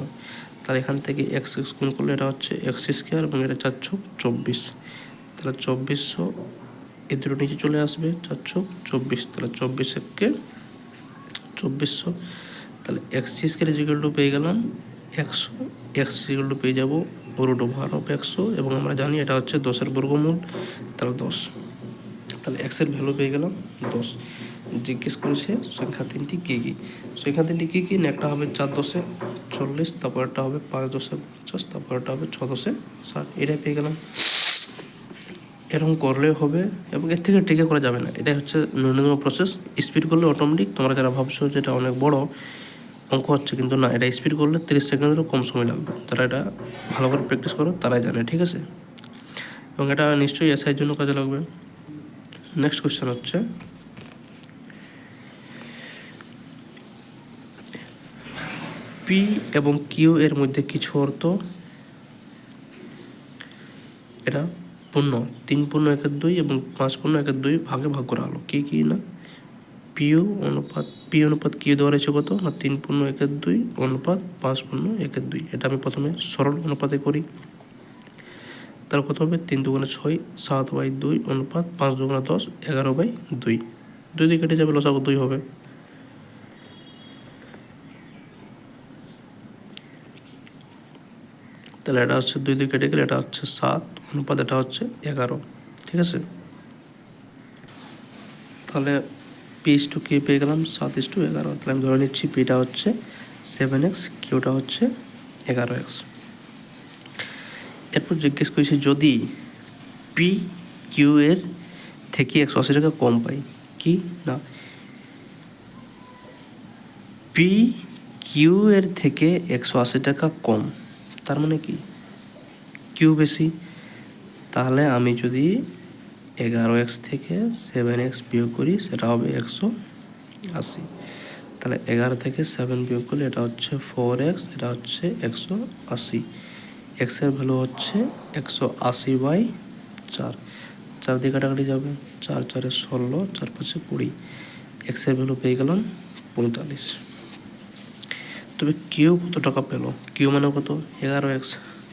তাহলে এখান থেকে x গুণ করলে এটা হচ্ছে x², এবং এটা 4 × 24, তাহলে 2400 এ দুটো নিচে চলে আসবে, 4 × 24, তাহলে 24 2400। তাহলে x² ইকুয়াল টু পেয়ে গেলাম 100, x ইকুয়াল টু পেয়ে যাবো √100, এবং আমরা জানি এটা হচ্ছে 10-এর বর্গমূল, তাহলে 10। তাহলে এক্সের ভ্যালু পেয়ে গেলাম 10। জিজ্ঞেস করেছে সংখ্যা তিনটি কী কী। সংখ্যা তিনটি কী কী না, একটা হবে 4 10 40, তারপর একটা হবে 5 10 50, তারপর একটা হবে 6 10 60। এটাই পেয়ে গেলাম। এরকম করলেও হবে, এবং এর থেকে টিকে করা যাবে না, এটাই হচ্ছে ন্যূনতম প্রসেস। স্পিড করলে অটোমেটিক, তোমরা যারা ভাবছো যে এটা অনেক বড় অঙ্ক হচ্ছে, কিন্তু না, এটা স্পিড করলে 30 সেকেন্ডেরও কম সময় লাগবে। তারা এটা ভালো করে প্র্যাকটিস করো, তারাই জানে, ঠিক আছে? এবং এটা নিশ্চয়ই এসআইয়ের জন্য কাজে লাগবে। নেক্সট কোয়েশ্চেন হচ্ছে, পি এবং কিউ এর মধ্যে কিছু অর্থ এটা পূর্ণ 3/1/2 এবং 5/1/2 ভাগে ভাগ করা হলো। কি না পি অনুপাত কিউ দেওয়া রয়েছে কত না 3/1/2 অনুপাত 5/1/2। এটা আমি প্রথমে সরল অনুপাতে করি, তার কত হবে 3 দুগুণে 6 7/2 অনুপাত 5 দুগুণে 10 11/2। 2 দিয়ে কেটে যাবে, লসাগু 2 হবে। তাহলে এটা হচ্ছে 2 দিয়ে কেটে গেলে এটা হচ্ছে 7 অনুপাত এটা হচ্ছে 11। ঠিক আছে, তাহলে P/Q পেয়ে গেলাম 7:11। তাহলে আমি ধরে নিচ্ছি পিটা হচ্ছে 7x, কিউটা হচ্ছে 11x। এরপর জিজ্ঞেস করেছি যদি পি কিউ এর থেকে 180 টাকা কম পাই, কি না পি কিউ এর থেকে 180 টাকা কম, তার মানে কি কিউ বেশি। তাহলে আমি যদি 11x থেকে 7x বিয়োগ করি সেটা হবে 180। তাহলে 11 থেকে 7 বিয়োগ করলে এটা হচ্ছে 4x, এটা হচ্ছে 180। এক্সের ভ্যালু হচ্ছে 180/4। 4 দিয়ে কাটাকাটি যাবে, 4 4 16, 4 5 20। এক্সের ভ্যালু পেয়ে গেলাম 45। তবে কিউ কত টাকা পেল, কিউ মানে কত 11x।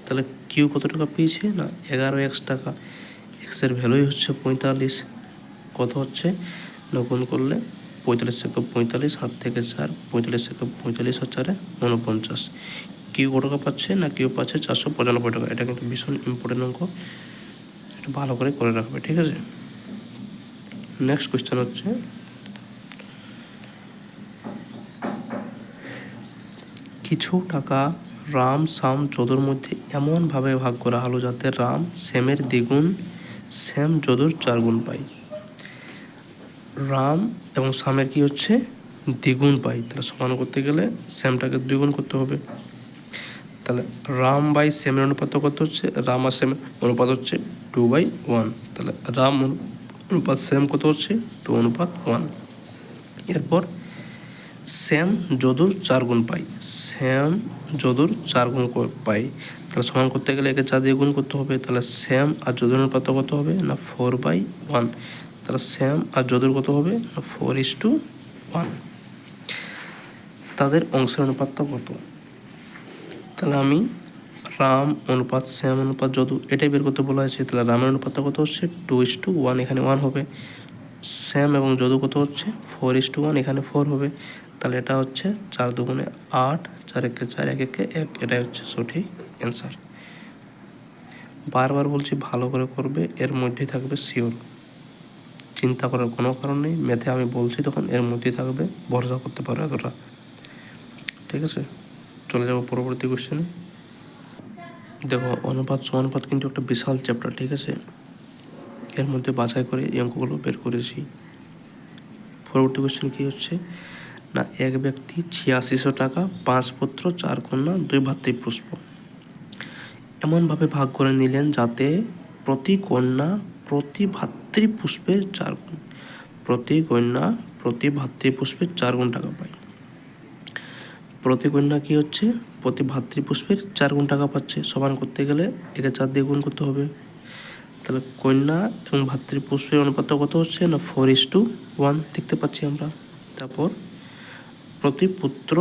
তাহলে কিউ কত টাকা পেয়েছে না 11x টাকা। এক্সের ভ্যালুই হচ্ছে 45। কত হচ্ছে না গুণ করলে 45 থেকে 45, হাত থেকে 4, 45 থেকে 45 আর 4 49। কিউ কত টাকা পাচ্ছে না কিউ পাচ্ছে 495 টাকা। এটা কিন্তু ভীষণ ইম্পর্টেন্ট অঙ্ক, এটা ভালো করে রাখবে। ঠিক আছে, নেক্সট কোয়েশ্চেন হচ্ছে কিছু টাকা রাম শ্যাম যদুর মধ্যে এমনভাবে ভাগ করা হলো যাতে রাম শ্যামের দ্বিগুণ, শ্যাম যদুর 4 গুণ পাই। রাম এবং শ্যামের কি হচ্ছে দ্বিগুণ পাই, তাহলে সমান করতে গেলে শ্যামটাকে 2 গুণ করতে হবে। তাহলে রাম বাই শ্যামের অনুপাত কত হচ্ছে, রাম আর শ্যামের অনুপাত হচ্ছে 2/1। তাহলে রাম অনুপাত শ্যাম কত হচ্ছে 2:1। এরপর শ্যাম যদুর 4 গুণ পাই, শ্যাম যদুর 4 গুণ পাই। তাহলে সমান করতে গেলে একে 4 দিয়ে গুণ করতে হবে। তাহলে শ্যাম আর যদুর অনুপাত কত হবে না 4/1। তাহলে শ্যাম আর যদুর কত হবে না 4:1। তাদের অংশের অনুপাতটা কত, তাহলে আমি রাম অনুপাত শ্যাম অনুপাত যদু এটাই বের করতে বলা হয়েছে। তাহলে রামের অনুপাতটা কত হচ্ছে 2:1, এখানে 1 হবে। শ্যাম এবং যদু কত হচ্ছে 4:1, এখানে 4 হবে। তাহলে এটা হচ্ছে 4 দুগুণে 8, 4 একে 4, 1 একে 1। এটাই হচ্ছে সঠিক অ্যান্সার। বারবার বলছি ভালো করে করবে, এর মধ্যেই থাকবে শিওর, চিন্তা করার কোনো কারণ নেই। ম্যাথে আমি বলছি তখন এর মধ্যেই থাকবে, ভরসা করতে পারো এতটা। ঠিক আছে, চলে যাবো পরবর্তী কোশ্চেনে। দেখো অনুপাত সমানুপাত কিন্তু একটা বিশাল চ্যাপ্টার। ঠিক আছে, এর মধ্যে বাছাই করে এই অঙ্কগুলো বের করেছি। পরবর্তী কোশ্চেন কী হচ্ছে না এক ব্যক্তি 8600 টাকা, 5 পুত্র 4 কন্যা 2 ভাতৃপুষ্প এমনভাবে ভাগ করে নিলেন যাতে প্রতি কন্যা প্রতি ভাতৃপুষ্পের 4 গুণ, প্রতি কন্যা প্রতি ভাতৃপুষ্পের 4 গুণ টাকা পায়। প্রতি কন্যা কি হচ্ছে প্রতি ভাতৃপুষ্পের 4 গুণ টাকা পাচ্ছে। সমান করতে গেলে একে 4 দিয়ে গুণ করতে হবে। তাহলে কন্যা এবং ভাতৃপুষ্পের অনুপাত কত হচ্ছে না 4:1 দেখতে পাচ্ছি আমরা। তারপর প্রতি পুত্র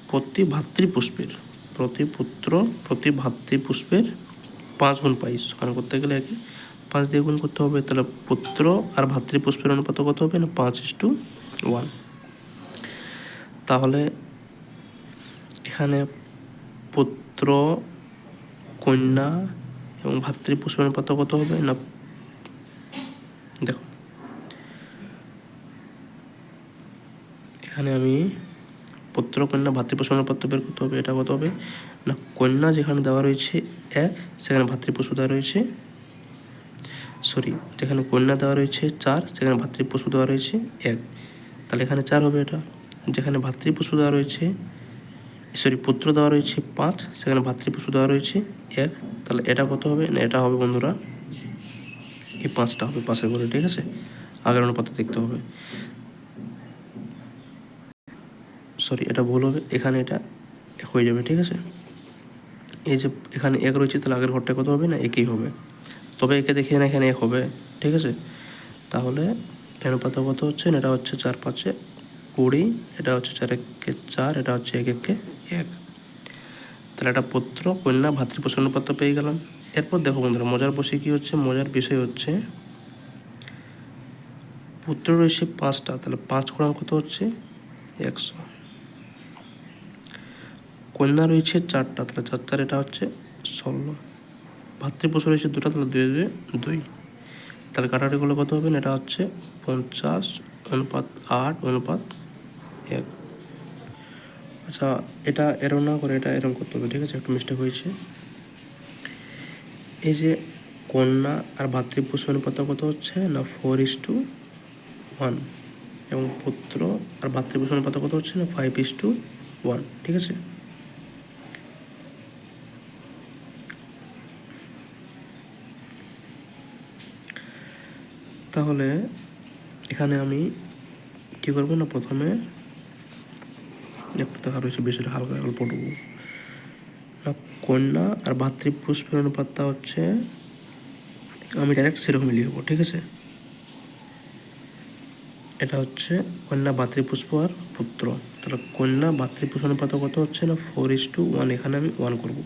প্রতি ভাতৃপুষ্পের, প্রতি পুত্র প্রতি ভাতৃপুষ্পের 5 গুণ পাই। সমান করতে গেলে একে 5 দিয়ে গুণ করতে হবে। তাহলে পুত্র আর ভাতৃপুষ্পের অনুপাত কত হবে না 5:1। তাহলে এখানে পুত্র কন্যা এবং ভাতৃপুষ্পের অনুপাত কত হবে না, দেখো এখানে আমি পুত্র কন্যা ভাতৃপুষ্পের অনুপাত বের করতে হবে। এটা কত হবে না কন্যা যেখানে দেওয়া রয়েছে 1 সেখানে ভাতৃপুষ্প দেওয়া রয়েছে, যেখানে কন্যা দেওয়া রয়েছে 4 সেখানে ভাতৃপুষ্প দেওয়া রয়েছে 1। তাহলে এখানে 4 হবে। এটা যেখানে ভাতৃপুষ্প দেওয়া রয়েছে পুত্র দেওয়া রয়েছে 5 সেখানে ভাতৃপুষ্প দেওয়া রয়েছে 1। তাহলে এটা কত হবে না এটা হবে বন্ধুরা এই 5টা হবে পাশে করে। ঠিক আছে, আগের অনুপাত দেখতে হবে। এটা ভুল হবে, এখানে এটা হয়ে যাবে, ঠিক আছে। এই যে এখানে 1 রয়েছে, তাহলে আগের ঘরটা কত হবে না, 1ই হবে। তবে একে দেখে না এখানে 1 হবে, ঠিক আছে। তাহলে অনুপাত কত হচ্ছে, এটা হচ্ছে 4 5 20, এটা হচ্ছে 4 1 4, এটা হচ্ছে 1 1 1। তাহলে এটা পুত্র কন্যা ভাতৃপ্রসূ অনুপাত পেয়ে গেলাম। এরপর দেখো বন্ধুরা, মজার বসে কি হচ্ছে, মজার বিষয় হচ্ছে পুত্র রয়েছে 5টা, তাহলে 5 গুণন কত হচ্ছে 100। কন্যা রয়েছে 4টা, তাহলে 4 4 এটা হচ্ছে 16। ভাতৃপ্রসূ রয়েছে 2টা, তাহলে 2 2 2। তাহলে কাটাকাটি করলে কত হবে না, এটা হচ্ছে 50:8:1। আচ্ছা, এটা এরম না করে এটা এরম করতে হবে, ঠিক আছে, একটু মিস্টেক হয়েছে। এই যে কন্যা আর ভাতৃপ্রসূ অনুপাত কত হচ্ছে না 4:1, এবং পুত্র আর ভাতৃপ্রসূ অনুপাত কত হচ্ছে না 5:1, ঠিক আছে। তাহলে এখানে আমি কী করবো না, প্রথমে একটু দেখা রয়েছে বিষয়টা হালকা অল্পটুকু না, কন্যা আর ভাতৃপুষ্পের অনুপাতটা হচ্ছে আমি ডাইরেক্ট সেরকমই লিখবো, ঠিক আছে। এটা হচ্ছে কন্যা ভাতৃপুষ্প আর পুত্র, তাহলে কন্যা ভাতৃপুষ্প অনুপাত কত হচ্ছে না 4:1, এখানে আমি 1 করব,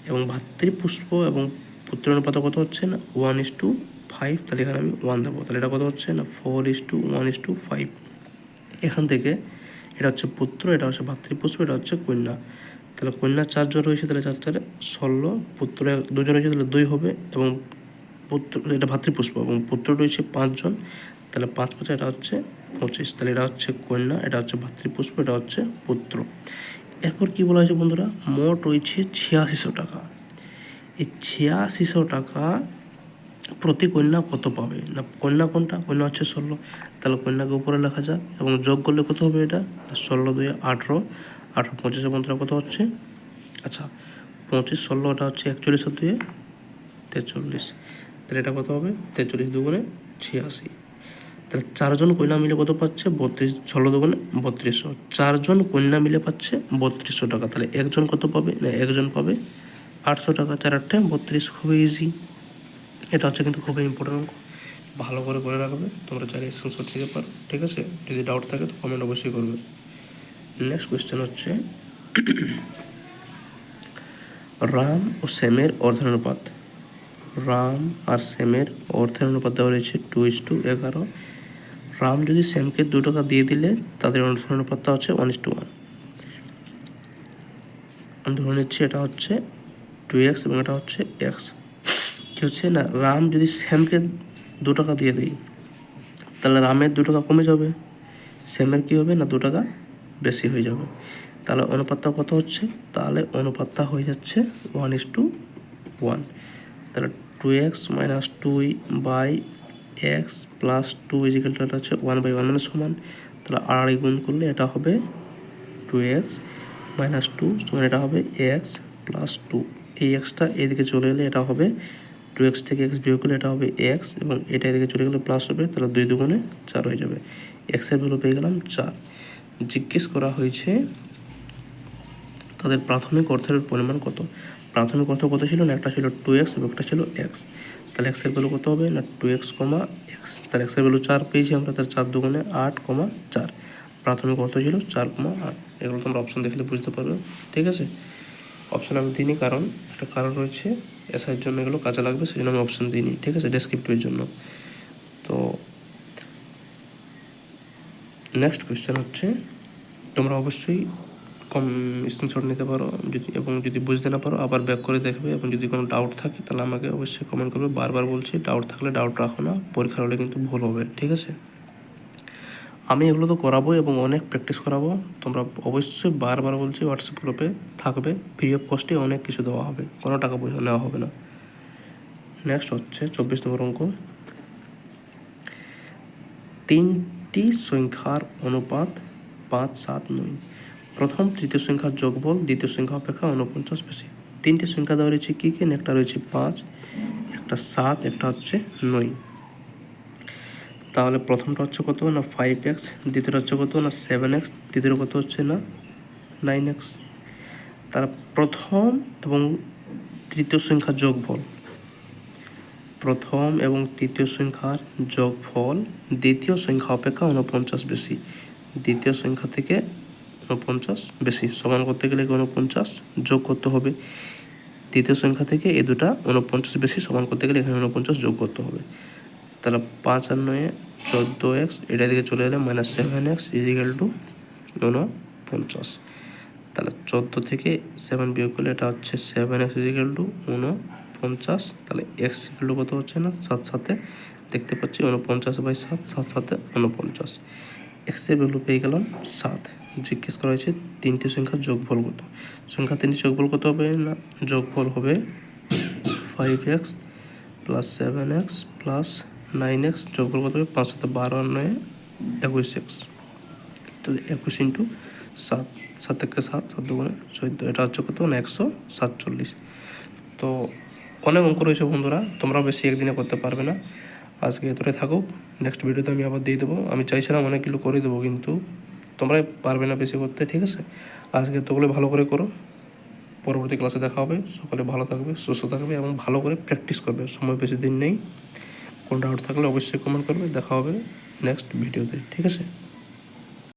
এবং ভাতৃপুষ্প এবং পুত্র অনুপাত কত হচ্ছে না 1:5, তাহলে এখানে আমি 1 দেবো। তাহলে এটা কত হচ্ছে না 4:1:5। এখান থেকে এটা হচ্ছে পুত্র, এটা হচ্ছে ভাতৃপুষ্প, এটা হচ্ছে কন্যা। তাহলে কন্যা 4 জন রয়েছে, তাহলে 4 4 16, পুত্র 2 জন রয়েছে, তাহলে 2 হবে, এবং পুত্র এটা ভাতৃপুষ্প, এবং পুত্র রয়েছে 5 জন, তাহলে 5 5 এটা হচ্ছে 25। তাহলে এটা হচ্ছে কন্যা, এটা হচ্ছে ভাতৃপুষ্প, এটা হচ্ছে পুত্র। এরপর কি বলা হয়েছে বন্ধুরা, মোট রয়েছে 8600 টাকা। এই 8600 টাকা প্রতি কন্যা কত পাবে না, কন্যা কোনটা, কন্যা হচ্ছে 16, তাহলে কন্যাকে উপরে লেখা যাক, এবং যোগ করলে কত হবে, এটা 16 2 18, 18 25 বন্ধুরা কত হচ্ছে, আচ্ছা 25 16, ওটা হচ্ছে 41 আর 2 43, তাহলে এটা কত হবে 43 2 86। তাহলে 4 জন কন্যা মিলে কত পাচ্ছে 32, 16 2 3200, 4 জন কন্যা মিলে পাচ্ছে 3200 টাকা। তাহলে একজন কত পাবে না, একজন পাবে 800 টাকা, 4 8 32, খুবই ইজি। এটা হচ্ছে কিন্তু খুবই ইম্পর্টেন্ট অঙ্ক, ভালো করে রাখবে, তোমরা চাইলে স্ক্রিনশট নিতে পারো, ঠিক আছে। যদি ডাউট থাকে তো কমেন্ট অবশ্যই করবে। নেক্সট কোয়েশ্চেন হচ্ছে রাম ও শ্যামের অর্ধানুপাত। রাম আর শ্যামের অর্থের অনুপাত দেওয়া রয়েছে 2:11। রাম যদি শ্যামকে 2 টাকা দিয়ে দিলে তাদের অর্থের অনুপাতটা হচ্ছে 1:1। আমি ধরে নিচ্ছি এটা হচ্ছে 2x এবং এটা হচ্ছে x। কি হচ্ছে না, রাম যদি শ্যামকে 2 টাকা দিয়ে দেয়, তাহলে রামের 2 টাকা কমে যাবে, শ্যামের কী হবে না 2 টাকা বেশি হয়ে যাবে। তাহলে অনুপাতটা কত হচ্ছে, তাহলে অনুপাতটা হয়ে যাচ্ছে 1:1। তাহলে 2x - 2/x + 2 এটা হচ্ছে 1/1 মানে সমান। তাহলে 2.5 গুণ করলে এটা হবে 2x - 2 সমান, এটা হবে x + 2। এই এক্সটা এদিকে চলে এলে এটা হবে 2x থেকে x বিয়োগ করলে এটা হবে x, এবং এটা এদিকে চলে গেলে প্লাস হবে, তাহলে 2 2 4 হয়ে যাবে। এক্সের ভ্যালু পেয়ে গেলাম 4। জিজ্ঞেস করা হয়েছে তাদের প্রাথমিক অর্থের পরিমাণ কত। প্রাথমিক অর্থ কত ছিল না, একটা ছিল 2x এবং একটা ছিল x। তাহলে এক্সের ভ্যালু কত হবে না 2x, x। তাহলে এক্সের ভ্যালু 4 পেয়েছি আমরা, তাহলে 4 2 8, 4। প্রাথমিক অর্থ ছিল 4, 8। এগুলো তোমরা অপশন দেখলে বুঝতে পারবে, ঠিক আছে। অপশন আমি দিইনি কারণ একটা কারণ রয়েছে, এসআইয়ের জন্য এগুলো কাজে লাগবে, সেই জন্য আমি অপশন দিইনি, ঠিক আছে, ডেসক্রিপটিভের জন্য। তো নেক্সট কোয়েশ্চেন হচ্ছে, তোমরা অবশ্যই স্ক্রিনশট নিতে পারো, যদি বুঝতে না পারো আবার ব্যাক করে দেখবে, এবং যদি কোনো ডাউট থাকে তাহলে আমাকে অবশ্যই কমেন্ট করবে। বারবার বলছি, ডাউট থাকলে ডাউট রাখো না, পরীক্ষার হলে কিন্তু ভুল হবে, ঠিক আছে। আমি এগুলো তো করাবো এবং অনেক প্র্যাকটিস করাবো, তোমরা অবশ্যই বারবার বলছি হোয়াটসঅ্যাপ গ্রুপে থাকবে, ফ্রি অফ কস্টে অনেক কিছু দেওয়া হবে, কোনো টাকা পয়সা নেওয়া হবে না। নেক্সট হচ্ছে 24 নম্বর অঙ্ক, 3টি সংখ্যার অনুপাত 5 7 9। প্রথম তৃতীয় সংখ্যার যোগফল দ্বিতীয় সংখ্যা অপেক্ষা 49 বেশি। 3টি সংখ্যা দেওয়া রয়েছে কী কী, একটা রয়েছে 5, একটা 7, একটা হচ্ছে 9। তাহলে প্রথমটা হচ্ছে কত না 5x, দ্বিতীয়টা হচ্ছে কত না 7x, তৃতীয় কত হচ্ছে না 9x। তারা প্রথম এবং তৃতীয় সংখ্যার যোগফল, প্রথম এবং তৃতীয় সংখ্যার যোগফল দ্বিতীয় সংখ্যা অপেক্ষা 49 বেশি, দ্বিতীয় সংখ্যা থেকে 49 বেশি। সমান করতে গেলে 49 যোগ করতে হবে, তৃতীয় সংখ্যা থেকে এই দুটা 49 বেশি সমান করতে গেলে এখানে 49 যোগ করতে হবে। তাহলে 5 আর 9 14x, এটা দিকে চলে এলে -7x ইজিক্যাল টু 49। তাহলে 14 থেকে 7 বিয়োগ করলে এটা হচ্ছে 7x ইজিক্যাল টু 49। তাহলে x ইজিক্যাল টু কত হচ্ছে না 7, সাথে দেখতে পাচ্ছি 49/7, 7 সাথে 49। x এর ভ্যালু পেয়ে গেলাম 7। জিজ্ঞেস করা হয়েছে তিনটি সংখ্যার যোগফল কত। সংখ্যা তিনটি যোগফল কত হবে না, যোগফল হবে 5x plus 7x plus 9x, যোগফল কত হবে 5 সাথে 12 আর 9 21x। তাহলে 21 ইন্টু 7, 7 থেকে 7, 7 দুগুণে 14, এটা হচ্ছে কত না 147। তো অনেক অঙ্ক রয়েছে বন্ধুরা, তোমরাও বেশি একদিনে করতে পারবে না। আজকে এতটাই থাকুক, নেক্সট ভিডিওতে আমি আবার দিয়ে দেবো। আমি চাইছিলাম অনেকগুলো করে দেবো, কিন্তু তোমরাই পারবে না বেশি করতে, ঠিক আছে। আজকে তোগুলো ভালো করে করো, পরবর্তী ক্লাসে দেখা হবে। সকলে ভালো থাকবে, সুস্থ থাকবে এবং ভালো করে প্র্যাকটিস করবে। সময় বেশি দিন নেই, কোনো ডাউট থাকলে অবশ্যই কমেন্ট করবে। দেখা হবে নেক্সট ভিডিওতে, ঠিক আছে।